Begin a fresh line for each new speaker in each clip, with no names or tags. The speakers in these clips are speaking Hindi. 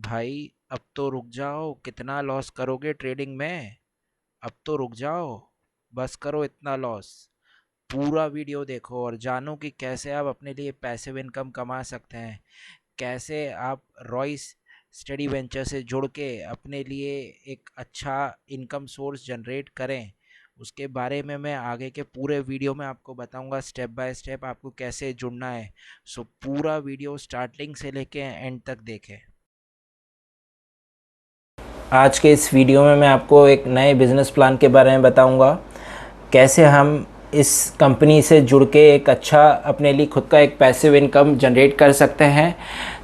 भाई, अब तो रुक जाओ। कितना लॉस करोगे ट्रेडिंग में? अब तो रुक जाओ। बस करो इतना लॉस। पूरा वीडियो देखो और जानो कि कैसे आप अपने लिए पैसिव इनकम कमा सकते हैं। कैसे आप रॉयस स्टडी वेंचर से जुड़ के अपने लिए एक अच्छा इनकम सोर्स जनरेट करें। उसके बारे में मैं आगे के पूरे वीडियो में आपको बताऊंगा, स्टेप बाय स्टेप आपको कैसे जुड़ना है। सो पूरा वीडियो स्टार्टिंग से लेके एंड तक देखें।
आज के इस वीडियो में मैं आपको एक नए बिज़नेस प्लान के बारे में बताऊंगा। कैसे हम इस कंपनी से जुड़ के एक अच्छा अपने लिए खुद का एक पैसिव इनकम जनरेट कर सकते हैं,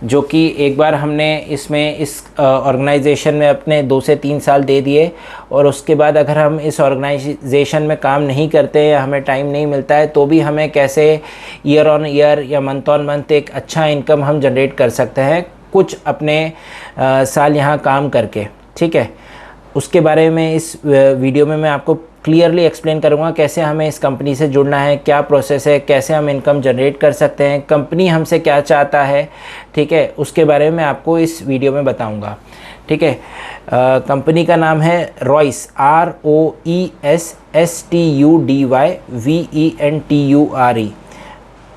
जो कि एक बार हमने इसमें इस ऑर्गेनाइजेशन में अपने 2 से 3 साल दे दिए और उसके बाद अगर हम इस ऑर्गेनाइजेशन में काम नहीं करते या हमें टाइम नहीं मिलता है तो भी हमें कैसे ईयर ऑन ईयर या मंथ ऑन मंथ एक अच्छा इनकम हम जनरेट कर सकते हैं कुछ अपने साल यहाँ काम करके। ठीक है, उसके बारे में इस वीडियो में मैं आपको क्लियरली एक्सप्लेन करूँगा कैसे हमें इस कंपनी से जुड़ना है, क्या प्रोसेस है, कैसे हम इनकम जनरेट कर सकते हैं, कंपनी हमसे क्या चाहता है। ठीक है, उसके बारे में आपको इस वीडियो में बताऊँगा। ठीक है, कंपनी का नाम है रॉयस, ROESSTUDYVENTURE,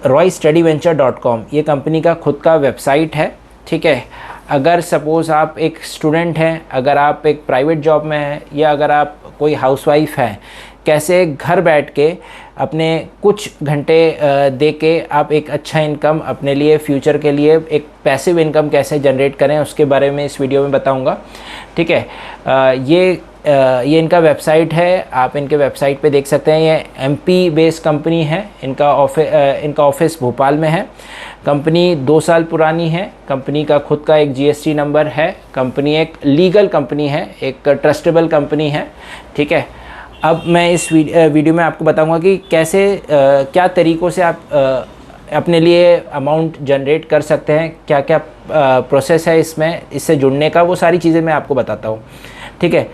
roystudyventure.com। ये कंपनी का खुद का वेबसाइट है। ठीक है, अगर सपोज़ आप एक स्टूडेंट हैं, अगर आप एक प्राइवेट जॉब में हैं या अगर आप कोई हाउसवाइफ हैं, कैसे घर बैठ के अपने कुछ घंटे दे के आप एक अच्छा इनकम अपने लिए फ्यूचर के लिए एक पैसिव इनकम कैसे जनरेट करें, उसके बारे में इस वीडियो में बताऊंगा। ठीक है, ये इनका वेबसाइट है, आप इनके वेबसाइट पे देख सकते हैं। ये एमपी बेस्ड कंपनी है, इनका ऑफिस भोपाल में है। कंपनी 2 साल पुरानी है। कंपनी का खुद का एक जीएसटी नंबर है। कंपनी एक लीगल कंपनी है, एक ट्रस्टेबल कंपनी है। ठीक है, अब मैं इस वीडियो में आपको बताऊंगा कि कैसे क्या तरीक़ों से आप अपने लिए अमाउंट जनरेट कर सकते हैं, क्या क्या प्रोसेस है इसमें, इससे जुड़ने का, वो सारी चीज़ें मैं आपको बताता हूँ। ठीक है,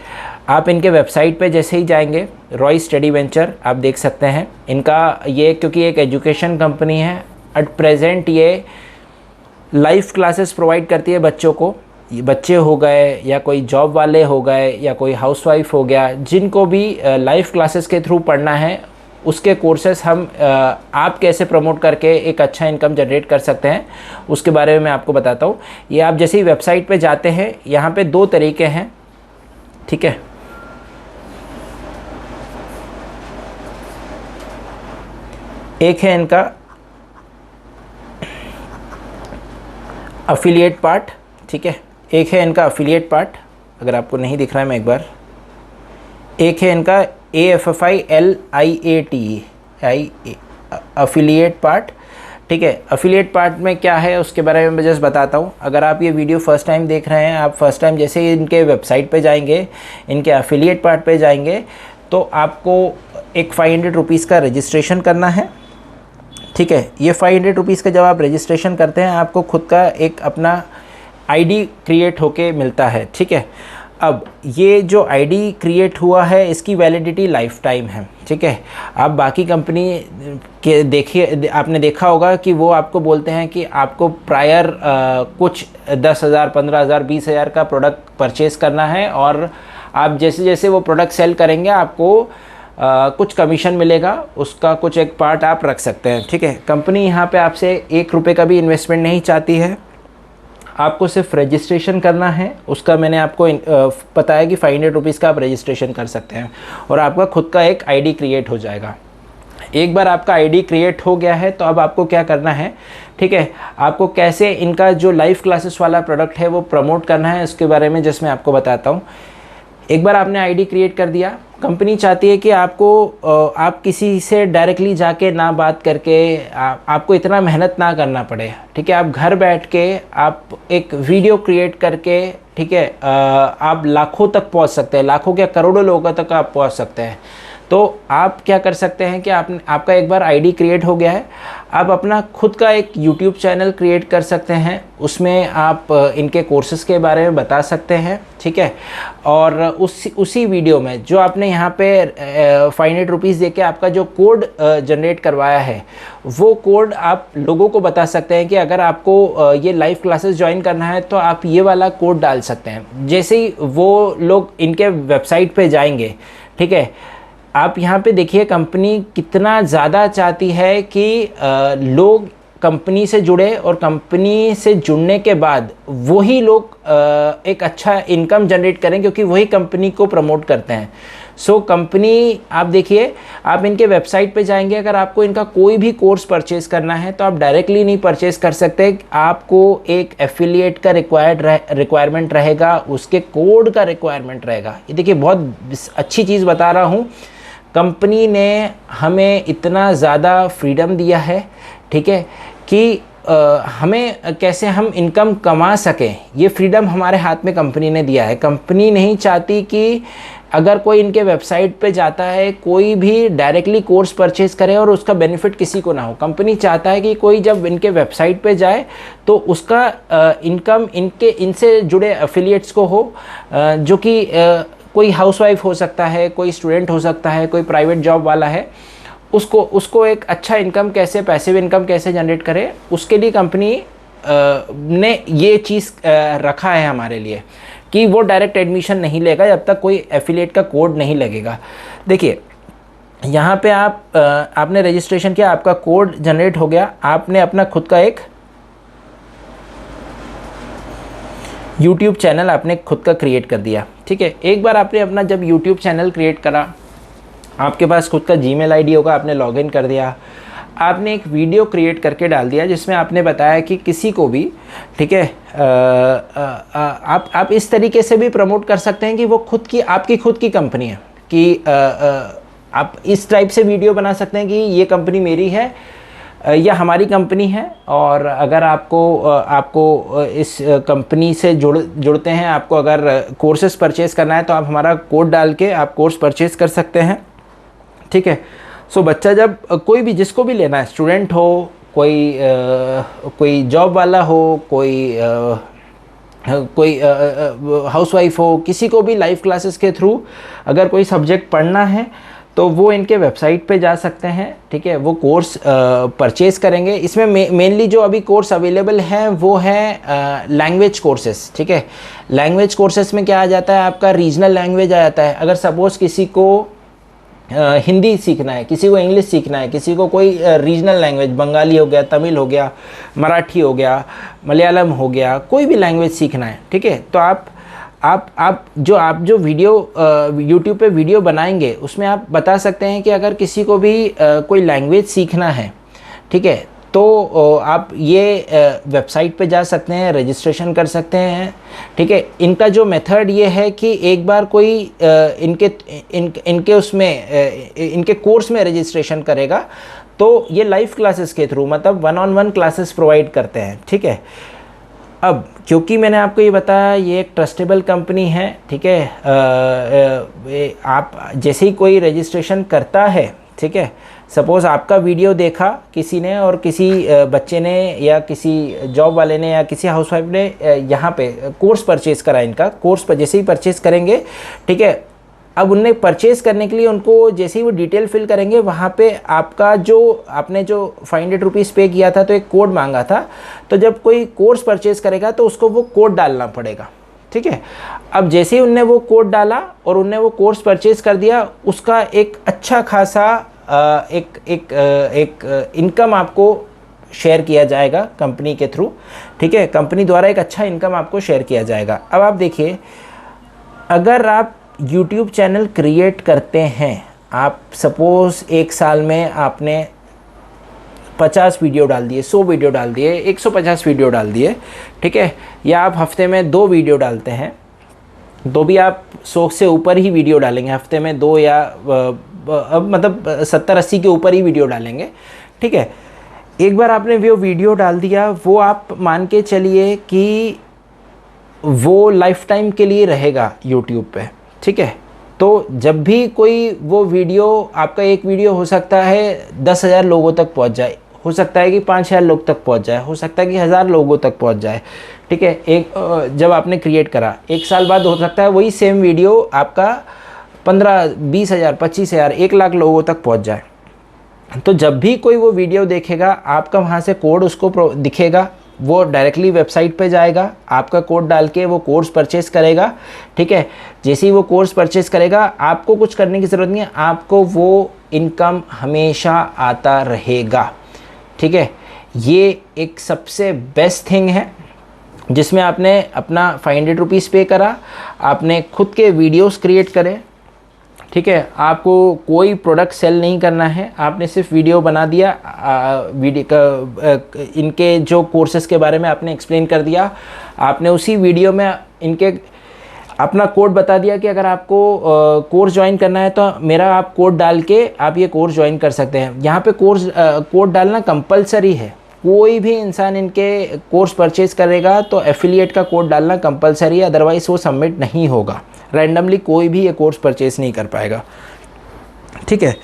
आप इनके वेबसाइट पे जैसे ही जाएंगे, रॉय स्टडी वेंचर आप देख सकते हैं। इनका ये क्योंकि एक एजुकेशन कंपनी है, एट प्रेजेंट ये लाइव क्लासेस प्रोवाइड करती है बच्चों को। ये बच्चे हो गए या कोई जॉब वाले हो गए या कोई हाउसवाइफ हो गया, जिनको भी लाइव क्लासेस के थ्रू पढ़ना है, उसके कोर्सेस हम आप कैसे प्रमोट करके एक अच्छा इनकम जनरेट कर सकते हैं उसके बारे में मैं आपको बताता हूँ। ये आप जैसे ही वेबसाइट पे जाते हैं, यहाँ पे 2 तरीके हैं। ठीक है, एक है इनका अफिलिएट पार्ट। ठीक है, एक है इनका अफिलिएट पार्ट, अगर आपको नहीं दिख रहा है मैं एक बार, एक है इनका AFFILIATE अफिलिएट पार्ट। ठीक है, अफिलिएट पार्ट में क्या है उसके बारे में मैं जस्ट बताता हूँ। अगर आप ये वीडियो फर्स्ट टाइम देख रहे हैं, आप फर्स्ट टाइम जैसे ही इनके वेबसाइट पे जाएंगे, इनके अफिलिएट पार्ट पे जाएंगे, तो आपको एक 500 रुपीज़ का रजिस्ट्रेशन करना है। ठीक है, ये 500 रुपीज़ का जब आप रजिस्ट्रेशन करते हैं, आपको खुद का एक अपना आईडी क्रिएट होके मिलता है। ठीक है, अब ये जो आईडी क्रिएट हुआ है, इसकी वैलिडिटी लाइफ टाइम है। ठीक है, आप बाकी कंपनी के देखिए, आपने देखा होगा कि वो आपको बोलते हैं कि आपको प्रायर कुछ 10,000, 15,000, 20,000 का प्रोडक्ट परचेस करना है और आप जैसे जैसे वो प्रोडक्ट सेल करेंगे आपको कुछ कमीशन मिलेगा, उसका कुछ एक पार्ट आप रख सकते हैं। ठीक है, कंपनी यहाँ पे आपसे 1 रुपये का भी इन्वेस्टमेंट नहीं चाहती है, आपको सिर्फ रजिस्ट्रेशन करना है। उसका मैंने आपको बताया कि 500 रुपीज़ का आप रजिस्ट्रेशन कर सकते हैं और आपका खुद का एक आईडी क्रिएट हो जाएगा। एक बार आपका आईडी क्रिएट हो गया है तो अब आपको क्या करना है, ठीक है, आपको कैसे इनका जो लाइव क्लासेस वाला प्रोडक्ट है वो प्रमोट करना है, उसके बारे में जस्ट मैं आपको बताता हूँ। एक बार आपने आईडी क्रिएट कर दिया, कंपनी चाहती है कि आप किसी से डायरेक्टली जाके ना बात करके आपको इतना मेहनत ना करना पड़े। ठीक है, आप घर बैठ के आप एक वीडियो क्रिएट करके, ठीक है, आप लाखों तक पहुंच सकते हैं, लाखों क्या करोड़ों लोगों तक आप पहुंच सकते हैं। तो आप क्या कर सकते हैं कि आपका एक बार आईडी क्रिएट हो गया है, आप अपना खुद का एक यूट्यूब चैनल क्रिएट कर सकते हैं। उसमें आप इनके कोर्सेज़ के बारे में बता सकते हैं, ठीक है। और उसी वीडियो में जो आपने यहाँ पे 500 रुपीज़ दे के आपका जो कोड जनरेट करवाया है, वो कोड आप लोगों को बता सकते हैं कि अगर आपको ये लाइव क्लासेस ज्वाइन करना है तो आप ये वाला कोड डाल सकते हैं। जैसे ही वो लोग इनके वेबसाइट पे जाएंगे, ठीक है, आप यहाँ पे देखिए कंपनी कितना ज़्यादा चाहती है कि लोग कंपनी से जुड़े, और कंपनी से जुड़ने के बाद वही लोग एक अच्छा इनकम जनरेट करें, क्योंकि वही कंपनी को प्रमोट करते हैं। सो कंपनी, आप देखिए, आप इनके वेबसाइट पे जाएंगे, अगर आपको इनका कोई भी कोर्स परचेज़ करना है तो आप डायरेक्टली नहीं परचेज़ कर सकते, आपको एक एफिलिएट का रिक्वायरमेंट रहेगा, उसके कोड का रिक्वायरमेंट रहेगा। ये देखिए बहुत अच्छी चीज़ बता रहा हूँ, कंपनी ने हमें इतना ज़्यादा फ्रीडम दिया है, ठीक है, कि हमें कैसे हम इनकम कमा सकें, ये फ्रीडम हमारे हाथ में कंपनी ने दिया है। कंपनी नहीं चाहती कि अगर कोई इनके वेबसाइट पे जाता है, कोई भी डायरेक्टली कोर्स परचेज़ करे और उसका बेनिफिट किसी को ना हो। कंपनी चाहता है कि कोई जब इनके वेबसाइट पे जाए तो उसका इनकम इनसे जुड़े एफिलिएट्स को हो, जो कि कोई हाउसवाइफ हो सकता है, कोई स्टूडेंट हो सकता है, कोई प्राइवेट जॉब वाला है, उसको एक अच्छा इनकम कैसे, पैसिव इनकम कैसे जनरेट करे, उसके लिए कंपनी ने ये चीज़ रखा है हमारे लिए कि वो डायरेक्ट एडमिशन नहीं लेगा जब तक कोई एफिलिएट का कोड नहीं लगेगा। देखिए यहाँ पे आपने रजिस्ट्रेशन किया, आपका कोड जनरेट हो गया, आपने अपना खुद का एक यूट्यूब चैनल आपने खुद का क्रिएट कर दिया, ठीक है। एक बार आपने अपना जब यूट्यूब चैनल क्रिएट करा, आपके पास खुद का जीमेल आईडी होगा, आपने लॉगिन कर दिया, आपने एक वीडियो क्रिएट करके डाल दिया जिसमें आपने बताया कि किसी को भी, ठीक है, आप इस तरीके से भी प्रमोट कर सकते हैं कि वो आपकी खुद की कंपनी है, कि आप इस टाइप से वीडियो बना सकते हैं कि ये कंपनी मेरी है या हमारी कंपनी है, और अगर आपको इस कंपनी से जुड़ते हैं, आपको अगर कोर्सेज परचेज़ करना है तो आप हमारा कोड डाल के आप कोर्स परचेज़ कर सकते हैं, ठीक है। सो बच्चा जब कोई भी, जिसको भी लेना है, स्टूडेंट हो, कोई जॉब वाला हो, कोई हाउसवाइफ हो, किसी को भी लाइव क्लासेस के थ्रू अगर कोई सब्जेक्ट पढ़ना है तो वो इनके वेबसाइट पे जा सकते हैं, ठीक है, वो कोर्स परचेज़ करेंगे। इसमें मेनली जो अभी कोर्स अवेलेबल हैं वो है लैंग्वेज कोर्सेस, ठीक है। लैंग्वेज कोर्सेस में क्या आ जाता है, आपका रीजनल लैंग्वेज आ जाता है। अगर सपोज़ किसी को हिंदी सीखना है, किसी को इंग्लिश सीखना है, किसी को कोई रीजनल लैंग्वेज, बंगाली हो गया, तमिल हो गया, मराठी हो गया, मलयालम हो गया, कोई भी लैंग्वेज सीखना है, ठीक है, तो आप जो वीडियो यूट्यूब पे वीडियो बनाएंगे उसमें आप बता सकते हैं कि अगर किसी को भी कोई लैंग्वेज सीखना है, ठीक है, तो आप ये वेबसाइट पे जा सकते हैं, रजिस्ट्रेशन कर सकते हैं, ठीक है। इनका जो मेथड ये है कि एक बार कोई इनके कोर्स में रजिस्ट्रेशन करेगा तो ये लाइव क्लासेस के थ्रू, मतलब 1-on-1 क्लासेस प्रोवाइड करते हैं, ठीक है। अब क्योंकि मैंने आपको ये बताया ये एक ट्रस्टेबल कंपनी है, ठीक है, आप जैसे ही कोई रजिस्ट्रेशन करता है, ठीक है, सपोज़ आपका वीडियो देखा किसी ने, और किसी बच्चे ने या किसी जॉब वाले ने या किसी हाउसवाइफ ने यहाँ पे कोर्स परचेज़ करा, इनका कोर्स पर जैसे ही परचेज़ करेंगे, ठीक है, अब उनने परचेज़ करने के लिए उनको जैसे ही वो डिटेल फिल करेंगे, वहाँ पे आपने जो 500 रुपीज़ पे किया था तो एक कोड मांगा था, तो जब कोई कोर्स परचेज़ करेगा तो उसको वो कोड डालना पड़ेगा, ठीक है। अब जैसे ही उनने वो कोड डाला और उनने वो कोर्स परचेज़ कर दिया, उसका एक अच्छा खासा एक इनकम आपको शेयर किया जाएगा कंपनी के थ्रू, ठीक है, कंपनी द्वारा एक अच्छा इनकम आपको शेयर किया जाएगा। अब आप देखिए, अगर आप YouTube चैनल क्रिएट करते हैं, आप सपोज़ एक साल में आपने 50 वीडियो डाल दिए, 100 वीडियो डाल दिए, 150 वीडियो डाल दिए, ठीक है, या आप हफ्ते में 2 वीडियो डालते हैं, तो भी आप 100 से ऊपर ही वीडियो डालेंगे हफ्ते में, 2 या मतलब 70-80 के ऊपर ही वीडियो डालेंगे, ठीक है। एक बार आपने वो वीडियो डाल दिया, वो आप मान के चलिए कि वो लाइफ टाइम के लिए रहेगा यूट्यूब पे, ठीक है, तो जब भी कोई वो वीडियो, आपका एक वीडियो हो सकता है 10,000 लोगों तक पहुंच जाए, हो सकता है कि 5,000 लोग तक पहुंच जाए, हो सकता है कि 1,000 लोगों तक पहुंच जाए, ठीक है। जब आपने क्रिएट करा, एक साल बाद हो सकता है वही सेम वीडियो आपका 15, 20,000, 25,000, 1,00,000 लोगों तक पहुंच जाए। तो जब भी कोई वो वीडियो देखेगा, आपका वहाँ से कोड उसको दिखेगा, वो डायरेक्टली वेबसाइट पे जाएगा, आपका कोड डाल के वो कोर्स परचेस करेगा, ठीक है। जैसे ही वो कोर्स परचेस करेगा, आपको कुछ करने की ज़रूरत नहीं है, आपको वो इनकम हमेशा आता रहेगा, ठीक है। ये एक सबसे बेस्ट थिंग है जिसमें आपने अपना 500 रुपीज़ पे करा, आपने खुद के वीडियोस क्रिएट करे, ठीक है। आपको कोई प्रोडक्ट सेल नहीं करना है, आपने सिर्फ वीडियो बना दिया, वीडियो का इनके जो कोर्सेज के बारे में आपने एक्सप्लेन कर दिया, आपने उसी वीडियो में इनके अपना कोड बता दिया कि अगर आपको कोर्स ज्वाइन करना है तो मेरा आप कोड डाल के आप ये कोर्स ज्वाइन कर सकते हैं। यहाँ पे कोड डालना कंपलसरी है, कोई भी इंसान इनके कोर्स परचेज करेगा तो एफिलिएट का कोड डालना कंपलसरी है, अदरवाइज़ वो सबमिट नहीं होगा। रैंडमली कोई भी ये कोर्स परचेज नहीं कर पाएगा, ठीक है।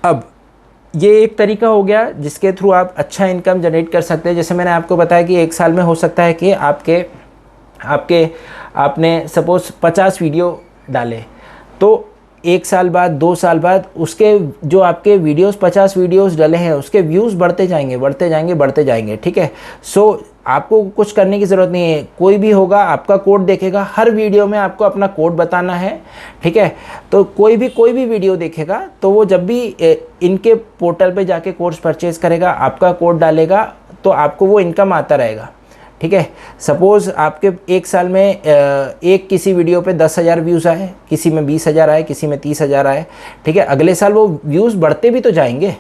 अब ये एक तरीका हो गया जिसके थ्रू आप अच्छा इनकम जनरेट कर सकते हैं। जैसे मैंने आपको बताया कि एक साल में हो सकता है कि आपने सपोज़ 50 वीडियो डाले, तो एक साल बाद, 2 साल बाद उसके जो आपके वीडियोस 50 वीडियोस डले हैं उसके व्यूज़ बढ़ते जाएंगे, बढ़ते जाएंगे, बढ़ते जाएंगे, ठीक है। सो आपको कुछ करने की ज़रूरत नहीं है, कोई भी होगा आपका कोड देखेगा, हर वीडियो में आपको अपना कोड बताना है, ठीक है। तो कोई भी वीडियो देखेगा तो वो जब भी इनके पोर्टल पे जाके कोर्स परचेज़ करेगा, आपका कोड डालेगा, तो आपको वो इनकम आता रहेगा, ठीक है। सपोज़ आपके एक साल में एक किसी वीडियो पे 10,000 व्यूज़ आए, किसी में 20,000 आए, किसी में 30,000 आए, ठीक है। अगले साल वो व्यूज़ बढ़ते भी तो जाएंगे,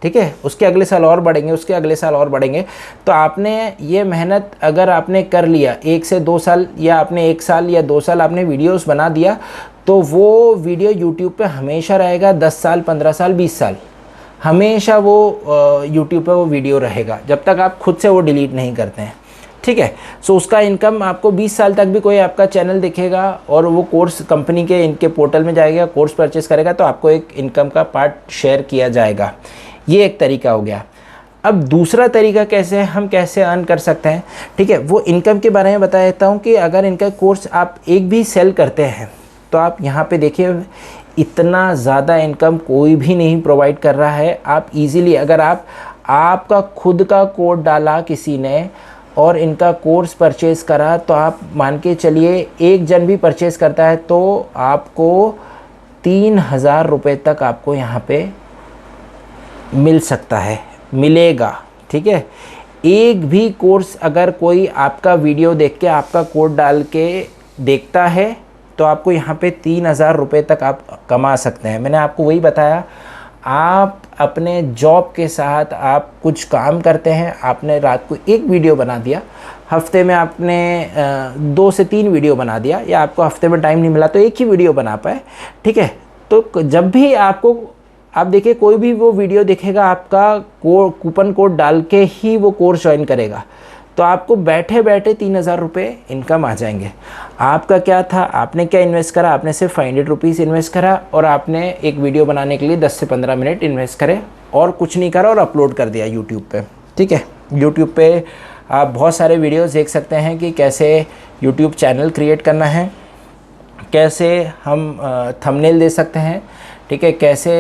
ठीक है। उसके अगले साल और बढ़ेंगे, उसके अगले साल और बढ़ेंगे। तो आपने ये मेहनत अगर आपने कर लिया 1 से 2 साल, या आपने 1 साल या 2 साल आपने वीडियोस बना दिया, तो वो वीडियो यूट्यूब पे हमेशा रहेगा, 10 साल, 15 साल, 20 साल हमेशा वो यूट्यूब पे वो वीडियो रहेगा, जब तक आप खुद से वो डिलीट नहीं करते हैं, ठीक है। सो उसका इनकम आपको 20 साल तक भी कोई आपका चैनल दिखेगा और वो कोर्स कंपनी के इनके पोर्टल में जाएगा, कोर्स परचेस करेगा, तो आपको एक इनकम का पार्ट शेयर किया जाएगा। ये एक तरीका हो गया। अब दूसरा तरीका हम कैसे अर्न कर सकते हैं, ठीक है, वो इनकम के बारे में बता देता हूँ कि अगर इनका कोर्स आप एक भी सेल करते हैं तो आप यहाँ पे देखिए, इतना ज़्यादा इनकम कोई भी नहीं प्रोवाइड कर रहा है। आप इजीली, अगर आपका खुद का कोड डाला किसी ने और इनका कोर्स परचेज़ करा, तो आप मान के चलिए एक जन भी परचेज़ करता है तो आपको 3,000 रुपये तक आपको यहाँ पे मिल सकता है, मिलेगा, ठीक है। एक भी कोर्स अगर कोई आपका वीडियो देख के आपका कोड डाल के देखता है तो आपको यहाँ पे 3,000 रुपये तक आप कमा सकते हैं। मैंने आपको वही बताया, आप अपने जॉब के साथ आप कुछ काम करते हैं, आपने रात को एक वीडियो बना दिया, हफ्ते में आपने 2 से 3 वीडियो बना दिया, या आपको हफ्ते में टाइम नहीं मिला तो एक ही वीडियो बना पाए, ठीक है। तो जब भी आप देखिए, कोई भी वो वीडियो देखेगा आपका कूपन कोड डाल के ही वो कोर्स ज्वाइन करेगा, तो आपको बैठे बैठे 3,000 रुपये इनकम आ जाएंगे। आपका क्या था, आपने क्या इन्वेस्ट करा, आपने सिर्फ 500 रुपीज़ इन्वेस्ट करा और आपने एक वीडियो बनाने के लिए 10 से 15 मिनट इन्वेस्ट करे और कुछ नहीं करा और अपलोड कर दिया यूट्यूब पे, ठीक है। यूट्यूब पे आप बहुत सारे वीडियोस देख सकते हैं कि कैसे यूट्यूब चैनल क्रिएट करना है, कैसे हम थंबनेल दे सकते हैं, ठीक है, कैसे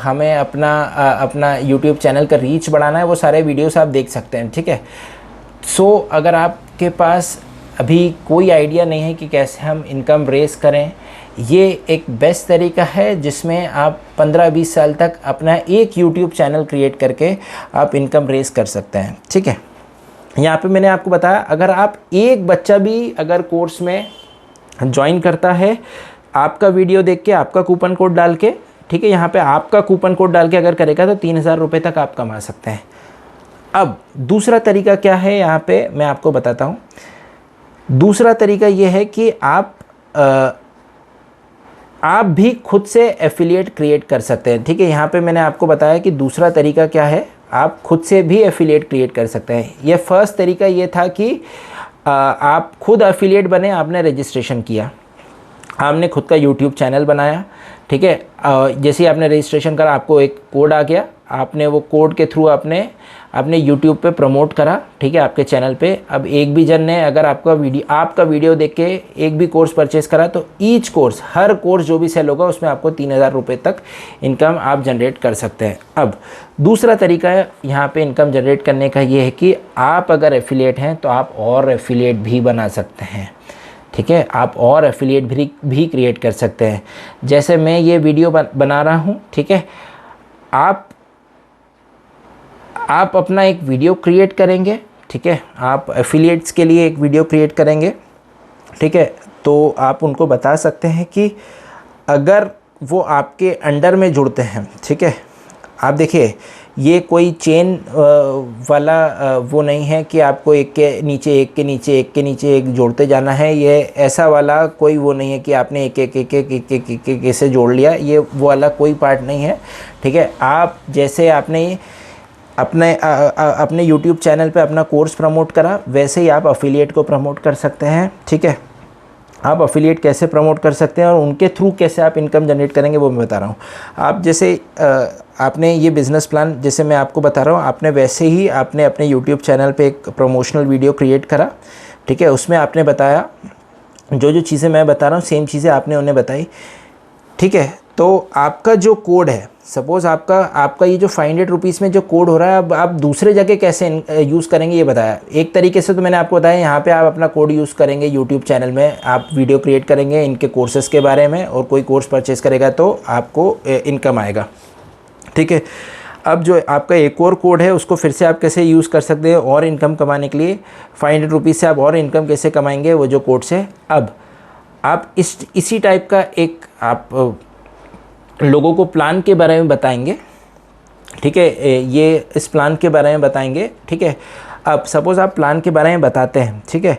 हमें अपना यूट्यूब चैनल का रीच बढ़ाना है, वो सारे वीडियोस आप देख सकते हैं, ठीक है। सो अगर आपके पास अभी कोई आइडिया नहीं है कि कैसे हम इनकम रेस करें, ये एक बेस्ट तरीका है जिसमें आप 15-20 साल तक अपना एक यूट्यूब चैनल क्रिएट करके आप इनकम रेस कर सकते हैं, ठीक है। यहाँ पे मैंने आपको बताया, अगर आप एक बच्चा भी अगर कोर्स में ज्वाइन करता है, आपका वीडियो देख के, आपका कूपन कोड डाल के, ठीक है, यहाँ पे आपका कूपन कोड डाल के अगर करेगा तो 3,000 रुपये तक आप कमा सकते हैं। अब दूसरा तरीका क्या है, यहाँ पे मैं आपको बताता हूँ। दूसरा तरीका ये है कि आप भी खुद से एफिलिएट क्रिएट कर सकते हैं, ठीक है। यहाँ पे मैंने आपको बताया कि दूसरा तरीका क्या है, आप खुद से भी एफिलिएट क्रिएट कर सकते हैं। ये फर्स्ट तरीका ये था कि आप खुद एफिलिएट बने, आपने रजिस्ट्रेशन किया, आपने खुद का यूट्यूब चैनल बनाया, ठीक है। जैसे ही आपने रजिस्ट्रेशन करा, आपको एक कोड आ गया, आपने वो कोड के थ्रू आपने यूट्यूब पे प्रमोट करा, ठीक है, आपके चैनल पे। अब एक भी जन ने अगर आपका वीडियो देख के एक भी कोर्स परचेस करा, तो ईच कोर्स, हर कोर्स जो भी सेल होगा उसमें आपको 3000 रुपये तक इनकम आप जनरेट कर सकते हैं। अब दूसरा तरीका है यहाँ पे इनकम जनरेट करने का, ये है कि आप अगर एफिलिएट हैं तो आप और एफिलिएट भी बना सकते हैं, ठीक है। आप और एफिलिएट भी क्रिएट कर सकते हैं। जैसे मैं ये वीडियो बना रहा हूँ, ठीक है, आप अपना एक वीडियो क्रिएट करेंगे, ठीक है, आप एफिलिएट्स के लिए एक वीडियो क्रिएट करेंगे, ठीक है। तो आप उनको बता सकते हैं कि अगर वो आपके अंडर में जुड़ते हैं, ठीक है, आप देखिए ये कोई चेन वाला वो नहीं है कि आपको एक के नीचे एक के नीचे एक के नीचे एक जोड़ते जाना है। ये ऐसा वाला कोई वो नहीं है कि आपने एक एक एक एक एक एक एक एक ऐसे जोड़ लिया, ये वो वाला कोई पार्ट नहीं है, ठीक है। आप जैसे आपने अपने YouTube चैनल पे अपना कोर्स प्रमोट करा, वैसे ही आप अफिलिएट को प्रमोट कर सकते हैं, ठीक है। आप अफिलिएट कैसे प्रमोट कर सकते हैं और उनके थ्रू कैसे आप इनकम जनरेट करेंगे वो मैं बता रहा हूँ। आप जैसे आपने ये बिज़नेस प्लान जैसे मैं आपको बता रहा हूँ, आपने वैसे ही आपने अपने यूट्यूब चैनल पे एक प्रमोशनल वीडियो क्रिएट करा, ठीक है। उसमें आपने बताया जो चीज़ें मैं बता रहा हूँ, सेम चीज़ें आपने उन्हें बताई, ठीक है। तो आपका जो कोड है, सपोज़ आपका ये जो 500 रुपीज़ में जो कोड हो रहा है, अब आप दूसरे जगह कैसे यूज़ करेंगे ये बताया। एक तरीके से तो मैंने आपको बताया, यहाँ पे आप अपना कोड यूज़ करेंगे यूट्यूब चैनल में, आप वीडियो क्रिएट करेंगे इनके कोर्सेज़ के बारे में, और कोई कोर्स परचेस करेगा तो आपको इनकम आएगा, ठीक है। अब जो आपका एक और कोड है उसको फिर से आप कैसे यूज़ कर सकते हैं और इनकम कमाने के लिए, 500 रुपीज़ से आप और इनकम कैसे कमाएंगे वो जो कोड से। अब आप इसी टाइप का एक आप लोगों को प्लान के बारे में बताएंगे, ठीक है, ये इस प्लान के बारे में बताएंगे, ठीक है। अब सपोज़ आप प्लान के बारे में बताते हैं, ठीक है,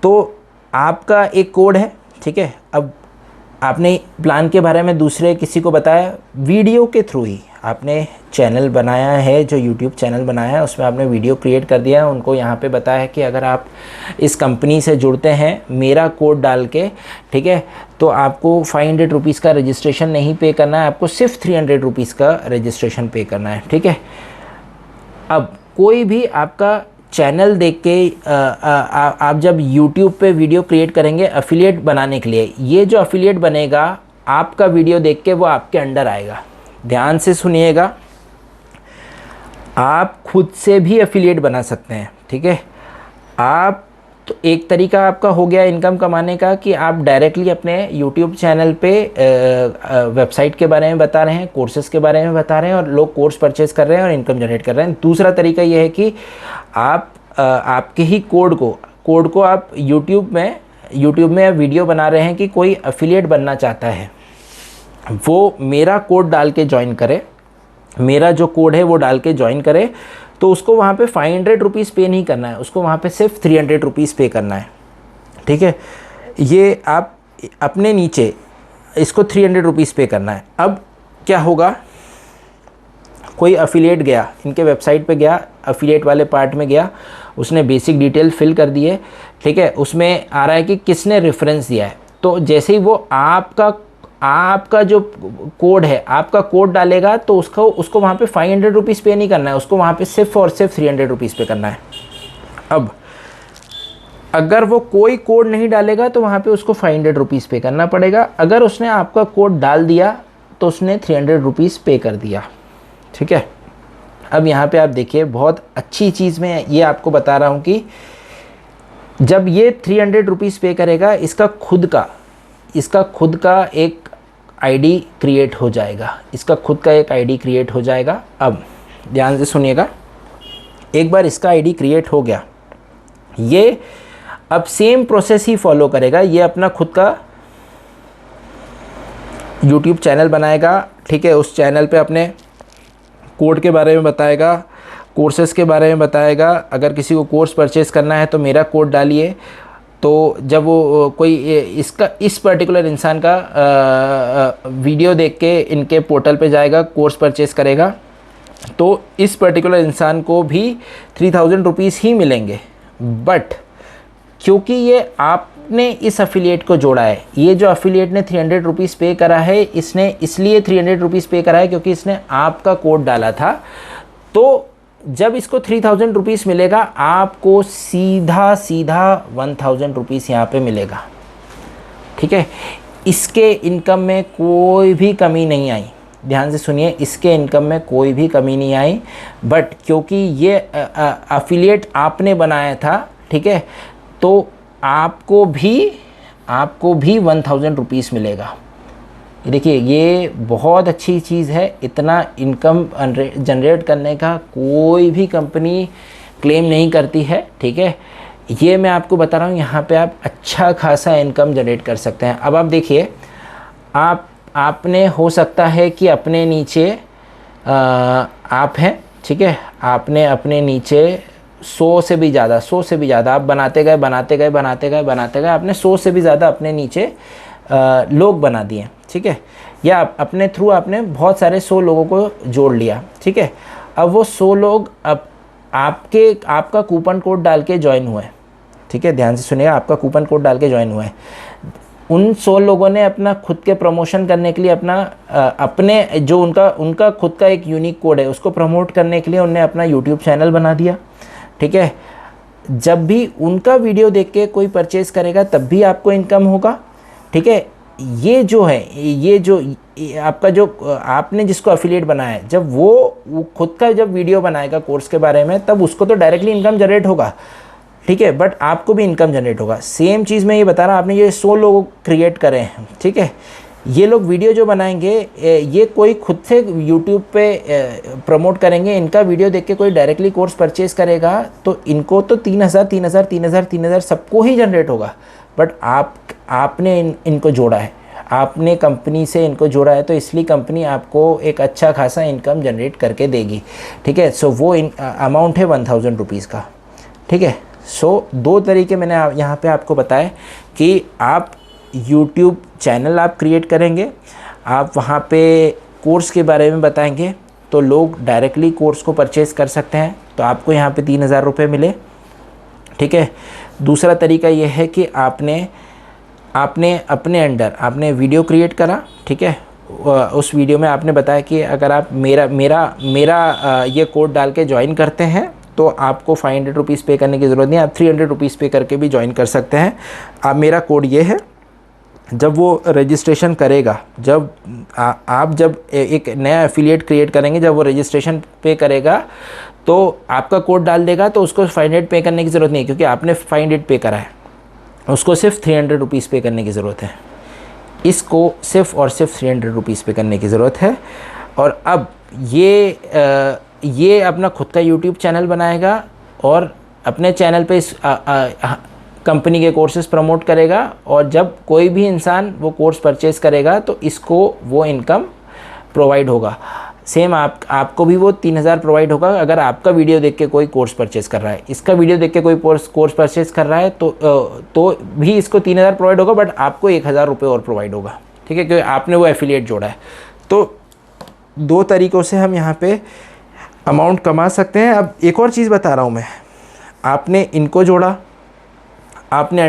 तो आपका एक कोड है, ठीक है। अब आपने प्लान के बारे में दूसरे किसी को बताया, वीडियो के थ्रू ही आपने चैनल बनाया है, जो यूट्यूब चैनल बनाया है उसमें आपने वीडियो क्रिएट कर दिया है, उनको यहाँ पे बताया है कि अगर आप इस कंपनी से जुड़ते हैं मेरा कोड डाल के, ठीक है, तो आपको 500 रुपीज़ का रजिस्ट्रेशन नहीं पे करना है, आपको सिर्फ 300 रुपीज़ का रजिस्ट्रेशन पे करना है, ठीक है। अब कोई भी आपका चैनल देख के आप जब YouTube पे वीडियो क्रिएट करेंगे एफिलिएट बनाने के लिए, ये जो एफिलिएट बनेगा आपका वीडियो देख के वो आपके अंडर आएगा। ध्यान से सुनिएगा, आप खुद से भी एफिलिएट बना सकते हैं, ठीक है। आप तो एक तरीका आपका हो गया इनकम कमाने का कि आप डायरेक्टली अपने YouTube चैनल पे वेबसाइट के बारे में बता रहे हैं, कोर्सेज़ के बारे में बता रहे हैं और लोग कोर्स परचेज़ कर रहे हैं और इनकम जनरेट कर रहे हैं। दूसरा तरीका ये है कि आप आपके ही कोड को आप यूट्यूब में वीडियो बना रहे हैं कि कोई एफिलिएट बनना चाहता है, वो मेरा कोड डाल के ज्वाइन करे, मेरा जो कोड है वो डाल के ज्वाइन करे, तो उसको वहाँ पे 500 रुपीज़ पे नहीं करना है, उसको वहाँ पे सिर्फ 300 रुपीज़ पे करना है, ठीक है। ये आप अपने नीचे इसको 300 रुपीज़ पे करना है। अब क्या होगा, कोई अफिलिएट गया, इनके वेबसाइट पे गया, अफिलिएट वाले पार्ट में गया, उसने बेसिक डिटेल फिल कर दिए, ठीक है, उसमें आ रहा है कि किसने रेफरेंस दिया है। तो जैसे ही वो आपका जो कोड है, आपका कोड डालेगा, तो उसको वहाँ पे 500 रुपीज़ पे नहीं करना है, उसको वहाँ पे सिर्फ और सिर्फ 300 रुपीज़ पे करना है। अब अगर वो कोई कोड नहीं डालेगा तो वहाँ पे उसको 500 रुपीज़ पे करना पड़ेगा। अगर उसने आपका कोड डाल दिया तो उसने 300 रुपीज़ पे कर दिया, ठीक है। अब यहाँ पे आप देखिए, बहुत अच्छी चीज़ मैं ये आपको बता रहा हूँ कि जब ये 300 रुपीज़ पे करेगा, इसका खुद का एक आईडी क्रिएट हो जाएगा, इसका खुद का एक आईडी क्रिएट हो जाएगा। अब ध्यान से सुनिएगा, एक बार इसका आईडी क्रिएट हो गया, ये अब सेम प्रोसेस ही फॉलो करेगा। ये अपना खुद का यूट्यूब चैनल बनाएगा, ठीक है, उस चैनल पे अपने कोड के बारे में बताएगा, कोर्सेज़ के बारे में बताएगा। अगर किसी को कोर्स परचेस करना है तो मेरा कोड डालिए, तो जब वो कोई इस पर्टिकुलर इंसान का वीडियो देख के इनके पोर्टल पे जाएगा, कोर्स परचेस करेगा, तो इस पर्टिकुलर इंसान को भी 3000 रुपीज़ ही मिलेंगे। बट क्योंकि ये ने इस अफिलिएट को जोड़ा है, ये जो अफिलिएट ने 300 रुपीज़ पे करा है, इसने इसलिए 300 रुपीज़ पे करा है क्योंकि इसने आपका कोड डाला था। तो जब इसको 3000 रुपीज़ मिलेगा, आपको सीधा सीधा 1000 रुपीज़ यहाँ पे मिलेगा। ठीक है, इसके इनकम में कोई भी कमी नहीं आई, ध्यान से सुनिए, इसके इनकम में कोई भी कमी नहीं आई। बट क्योंकि ये अफिलिएट आपने बनाया था, ठीक है, तो आपको भी 1000 रुपीज़ मिलेगा। देखिए, ये बहुत अच्छी चीज़ है। इतना इनकम जनरेट करने का कोई भी कंपनी क्लेम नहीं करती है। ठीक है, ये मैं आपको बता रहा हूँ, यहाँ पे आप अच्छा खासा इनकम जनरेट कर सकते हैं। अब आप देखिए, आपने हो सकता है कि अपने नीचे आप हैं, ठीक है, आपने अपने नीचे 100 से भी ज़्यादा आप बनाते गए, आपने 100 से भी ज़्यादा अपने नीचे लोग बना दिए। ठीक है, या अपने थ्रू आपने बहुत सारे 100 लोगों को जोड़ लिया। ठीक है, अब वो 100 लोग अब आपका कूपन कोड डाल के ज्वाइन हुए। ठीक है, ध्यान से सुनिएगा, आपका कूपन कोड डाल के ज्वाइन हुए। उन 100 लोगों ने अपना खुद के प्रमोशन करने के लिए अपने जो उनका खुद का एक यूनिक कोड है, उसको प्रमोट करने के लिए उनने अपना यूट्यूब चैनल बना दिया। ठीक है, जब भी उनका वीडियो देख के कोई परचेज करेगा तब भी आपको इनकम होगा। ठीक है, ये जो आपका जो आपने जिसको अफिलिएट बनाया है, जब वो खुद का जब वीडियो बनाएगा कोर्स के बारे में, तब उसको तो डायरेक्टली इनकम जनरेट होगा। ठीक है, बट आपको भी इनकम जनरेट होगा। सेम चीज़ मैं ये बता रहा हूँ, आपने ये 100 लोग क्रिएट करे हैं। ठीक है, ये लोग वीडियो जो बनाएंगे, ये कोई खुद से यूट्यूब पे प्रमोट करेंगे, इनका वीडियो देख के कोई डायरेक्टली कोर्स परचेज करेगा तो इनको तो 3000 सबको ही जनरेट होगा। बट आपने इनको जोड़ा है, आपने कंपनी से इनको जोड़ा है, तो इसलिए कंपनी आपको एक अच्छा खासा इनकम जनरेट करके देगी। ठीक है, सो वो अमाउंट है 1000 रुपीज़ का। ठीक है, सो 2 तरीके मैंने यहाँ पे आपको बताए कि आप YouTube चैनल आप क्रिएट करेंगे, आप वहाँ पे कोर्स के बारे में बताएंगे तो लोग डायरेक्टली कोर्स को परचेज़ कर सकते हैं, तो आपको यहाँ पे 3000 रुपये मिले। ठीक है, दूसरा तरीका ये है कि आपने अपने अंडर आपने वीडियो क्रिएट करा। ठीक है, उस वीडियो में आपने बताया कि अगर आप मेरा ये कोड डाल के ज्वाइन करते हैं तो आपको 500 रुपीज़ पे करने की ज़रूरत नहीं, आप 300 रुपीज़ पे करके भी ज्वाइन कर सकते हैं। अब मेरा कोड ये है, जब वो रजिस्ट्रेशन करेगा, आप जब एक नया एफिलिएट क्रिएट करेंगे, जब वो रजिस्ट्रेशन पे करेगा तो आपका कोड डाल देगा, तो उसको 500 पे करने की ज़रूरत नहीं है क्योंकि आपने 500 पे करा है, उसको सिर्फ 300 रुपीज़ पे करने की ज़रूरत है। इसको सिर्फ और सिर्फ 300 रुपीज़ पे करने की ज़रूरत है। और अब ये अपना खुद का यूट्यूब चैनल बनाएगा और अपने चैनल पे इस कंपनी के कोर्सेज़ प्रमोट करेगा, और जब कोई भी इंसान वो कोर्स परचेज़ करेगा तो इसको वो इनकम प्रोवाइड होगा। सेम आपको भी वो 3000 प्रोवाइड होगा अगर आपका वीडियो देख के कोई कोर्स परचेज़ कर रहा है। इसका वीडियो देख के कोई कोर्स परचेज़ कर रहा है तो भी इसको 3000 प्रोवाइड होगा, बट आपको 1000 रुपये और प्रोवाइड होगा। ठीक है, क्योंकि आपने वो एफिलिएट जोड़ा है। तो 2 तरीक़ों से हम यहाँ पे अमाउंट कमा सकते हैं। अब एक और चीज़ बता रहा हूँ मैं, आपने इनको जोड़ा, आपने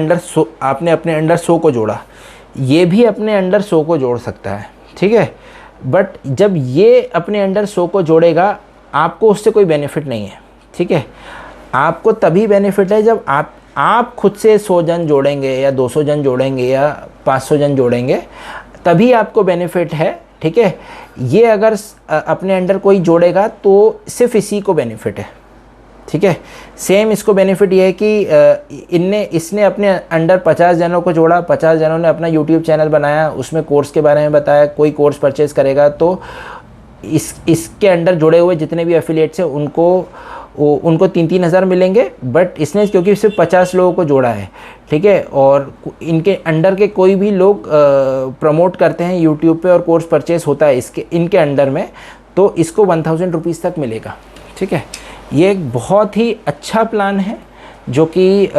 अपने अंडर 100 को जोड़ा, ये भी अपने अंडर 100 को जोड़ सकता है। ठीक है, बट जब ये अपने अंडर 100 को जोड़ेगा, आपको उससे कोई बेनिफिट नहीं है। ठीक है, आपको तभी बेनिफिट है जब आप खुद से 100 जन जोड़ेंगे या 200 जन जोड़ेंगे या 500 जन जोड़ेंगे, तभी आपको बेनिफिट है। ठीक है, ये अगर अपने अंडर कोई जोड़ेगा तो सिर्फ इसी को बेनिफिट है। ठीक है, सेम इसको बेनिफिट ये है कि इसने अपने अंडर 50 जनों को जोड़ा, 50 जनों ने अपना यूट्यूब चैनल बनाया, उसमें कोर्स के बारे में बताया, कोई कोर्स परचेज़ करेगा तो इसके अंडर जुड़े हुए जितने भी एफिलिएट्स हैं उनको 3-3000 मिलेंगे। बट इसने क्योंकि सिर्फ 50 लोगों को जोड़ा है, ठीक है, और इनके अंडर के कोई भी लोग प्रमोट करते हैं यूट्यूब पे और कोर्स परचेज़ होता है इनके अंडर में, तो इसको 1000 रुपीज़ तक मिलेगा। ठीक है, ये एक बहुत ही अच्छा प्लान है जो कि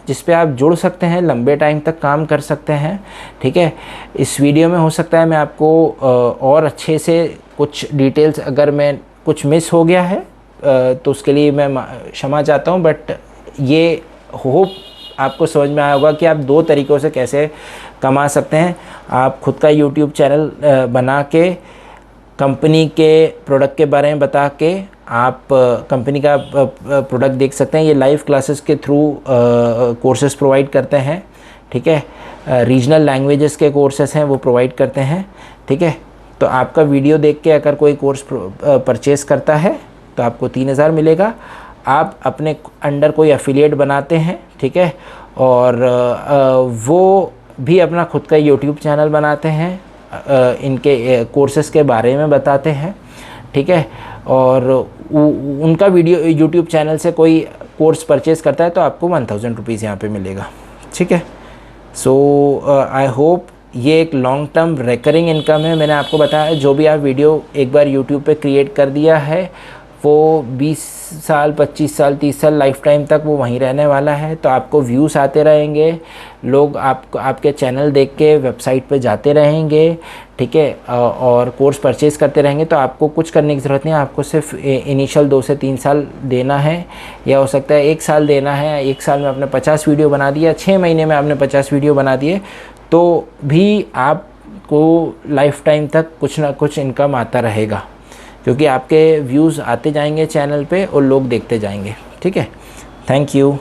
जिस पे आप जुड़ सकते हैं, लंबे टाइम तक काम कर सकते हैं। ठीक है, इस वीडियो में हो सकता है मैं आपको और अच्छे से कुछ डिटेल्स, अगर मैं कुछ मिस हो गया है तो उसके लिए मैं क्षमा चाहता हूँ, बट ये होप आपको समझ में आया होगा कि आप 2 तरीक़ों से कैसे कमा सकते हैं। आप खुद का यूट्यूब चैनल बना के कंपनी के प्रोडक्ट के बारे में बता के आप कंपनी का प्रोडक्ट देख सकते हैं। ये लाइव क्लासेस के थ्रू कोर्सेज़ प्रोवाइड करते हैं, ठीक है। रीजनल लैंग्वेजेस के कोर्सेस हैं वो प्रोवाइड करते हैं, ठीक है। तो आपका वीडियो देख के अगर कोई कोर्स परचेज़ करता है तो आपको 3000 मिलेगा। आप अपने अंडर कोई एफिलिएट बनाते हैं, ठीक है, और वो भी अपना खुद का यूट्यूब चैनल बनाते हैं, इनके कोर्सेज़ के बारे में बताते हैं, ठीक है, और उनका वीडियो यूट्यूब चैनल से कोई कोर्स परचेज़ करता है तो आपको 1000 रुपीज़ यहाँ पे मिलेगा, ठीक है। सो आई होप ये एक लॉन्ग टर्म रिकरिंग इनकम है। मैंने आपको बताया जो भी आप वीडियो एक बार यूट्यूब पे क्रिएट कर दिया है वो 20 साल 25 साल 30 साल लाइफ टाइम तक वो वहीं रहने वाला है। तो आपको व्यूज़ आते रहेंगे, लोग आपके चैनल देख के वेबसाइट पे जाते रहेंगे, ठीक है, और कोर्स परचेज़ करते रहेंगे। तो आपको कुछ करने की ज़रूरत नहीं है, आपको सिर्फ इनिशियल 2 से 3 साल देना है, या हो सकता है 1 साल देना है। 1 साल में आपने 50 वीडियो बना दिया, 6 महीने में आपने 50 वीडियो बना दिए, तो भी आपको लाइफ टाइम तक कुछ ना कुछ इनकम आता रहेगा, क्योंकि आपके व्यूज़ आते जाएंगे चैनल पे और लोग देखते जाएंगे, ठीक है। Thank you.